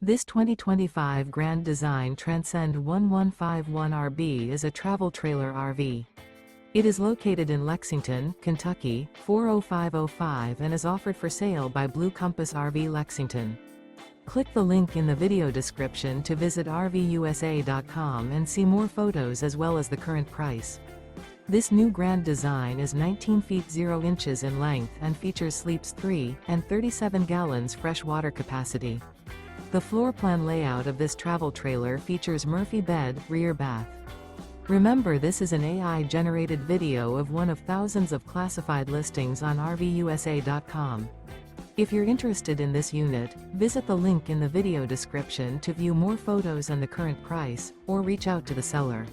This 2025 Grand Design Transcend One 151 RB is a travel trailer RV. It is located in Lexington, Kentucky, 40505 and is offered for sale by Blue Compass RV Lexington. Click the link in the video description to visit RVUSA.com and see more photos as well as the current price. This new Grand Design is 19 feet 0 inches in length and features sleeps 3 and 37 gallons fresh water capacity. The floor plan layout of this travel trailer features Murphy bed, rear bath. Remember, this is an AI-generated video of one of thousands of classified listings on RVUSA.com. If you're interested in this unit, visit the link in the video description to view more photos and the current price, or reach out to the seller.